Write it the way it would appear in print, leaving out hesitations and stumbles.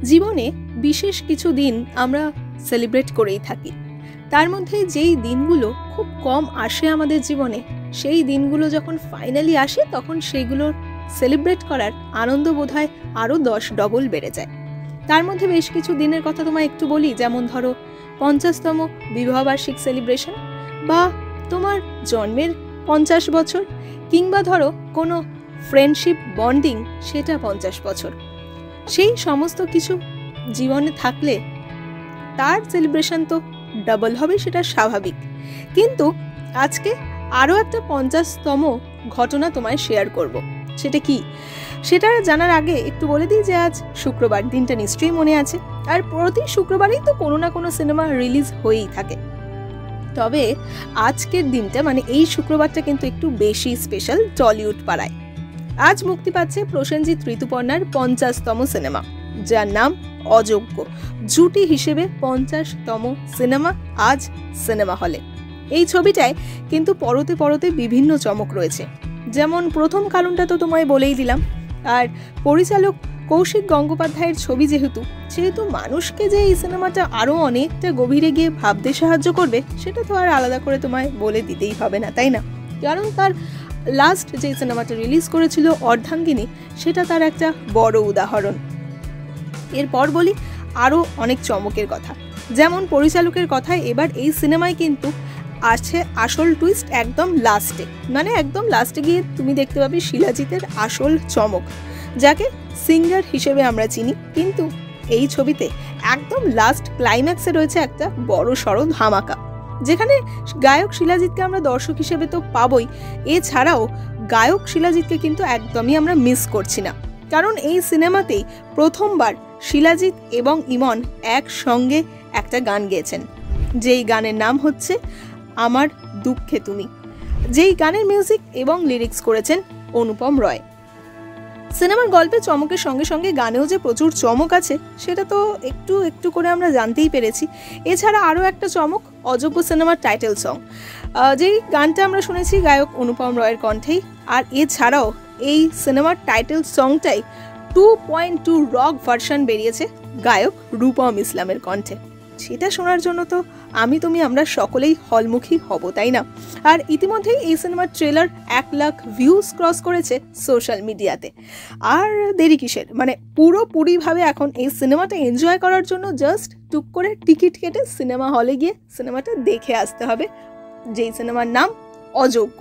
জীবনে বিশেষ কিছু দিন আমরা সেলিব্রেট করেই থাকি। তার মধ্যে যেই দিনগুলো খুব কম আসে আমাদের জীবনে, সেই দিনগুলো যখন ফাইনালি আসে তখন সেইগুলোর সেলিব্রেট করার আনন্দ বোধহয় আরও 10 ডবল বেড়ে যায়। তার মধ্যে বেশ কিছু দিনের কথা তোমায় একটু বলি, যেমন ধরো 50তম বিবাহবার্ষিক সেলিব্রেশন, বা তোমার জন্মের 50 বছর, কিংবা ধরো কোনো ফ্রেন্ডশিপ বন্ডিং, সেটা 50 বছর। সেই সমস্ত কিছু জীবনে থাকলে তার সেলিব্রেশন তো ডাবল হবে, সেটা স্বাভাবিক। কিন্তু আজকে আরও একটা 50তম ঘটনা তোমায় শেয়ার করব। সেটা কি, সেটা জানার আগে একটু বলে দিই যে আজ শুক্রবার, দিনটা নিশ্চয়ই মনে আছে। আর প্রতি শুক্রবারেই তো কোনো না কোনো সিনেমা রিলিজ হয়েই থাকে। তবে আজকের দিনটা, মানে এই শুক্রবারটা কিন্তু একটু বেশি স্পেশাল টলিউড পাড়ায়। আজ মুক্তি পাচ্ছে প্রসেনজিৎ ঋতুপর্ণার 50তম সিনেমা, যার নাম অযোগ্য। জুটি হিসেবে 50তম সিনেমা আজ সিনেমা হলে। এই ছবিটায় কিন্তু পরতে পরতে বিভিন্ন চমক রয়েছে। যেমন প্রথম কারণটা তো তোমায় বলেই দিলাম, আর পরিচালক কৌশিক গঙ্গোপাধ্যায়ের ছবি সেহেতু মানুষকে যে এই সিনেমাটা আরও অনেকটা গভীরে গিয়ে ভাবতে সাহায্য করবে, সেটা তো আর আলাদা করে তোমায় বলে দিতেই হবে না, তাই না? কারণ তার লাস্ট যে সিনেমাটা রিলিজ করেছিল অর্ধাঙ্গিনী, সেটা তার একটা বড় উদাহরণ। এরপর বলি আরও অনেক চমকের কথা। যেমন পরিচালকের কথায় এবার এই সিনেমায় কিন্তু আছে আসল টুইস্ট একদম লাস্টে, মানে একদম লাস্টে গিয়ে তুমি দেখতে পাবে শিলাজিতের আসল চমক, যাকে সিঙ্গার হিসেবে আমরা চিনি। কিন্তু এই ছবিতে একদম লাস্ট ক্লাইম্যাক্সে রয়েছে একটা বড় সড়ো ধামাকা, যেখানে গায়ক শিলাজিৎকে আমরা দর্শক হিসেবে তো পাবই, এছাড়াও গায়ক শিলাজিৎকে কিন্তু একদমই আমরা মিস করছি না। কারণ এই সিনেমাতেই প্রথমবার শিলাজিৎ এবং ইমন একসঙ্গে একটা গান গেয়েছেন, যেই গানের নাম হচ্ছে আমার দুঃখে তুমি, যেই গানের মিউজিক এবং লিরিক্স করেছেন অনুপম রয়। সিনেমার গল্পে চমকের সঙ্গে সঙ্গে গানেও যে প্রচুর চমক আছে, সেটা তো একটু একটু করে আমরা জানতেই পেরেছি। এছাড়া আরও একটা চমক অযোগ্য সিনেমার টাইটেল সং, যেই গানটা আমরা শুনেছি গায়ক অনুপম রয়ের কণ্ঠেই। আর এছাড়াও এই সিনেমার টাইটেল সংটাই 2.2 রক ভার্সন বেরিয়েছে গায়ক রূপম ইসলামের কণ্ঠে। সেটা শোনার জন্য তো আমরা সকলেই হলমুখী হব, তাই না? আর ইতিমধ্যেই এই সিনেমার ট্রেলার 1 লাখ ভিউজ ক্রস করেছে সোশ্যাল মিডিয়াতে। আর দেরি কিসের, মানে পুরোপুরিভাবে এখন এই সিনেমাটা এনজয় করার জন্য জাস্ট টুক করে টিকিট কেটে সিনেমা হলে গিয়ে সিনেমাটা দেখে আসতে হবে, যেই সিনেমার নাম অযোগ্য।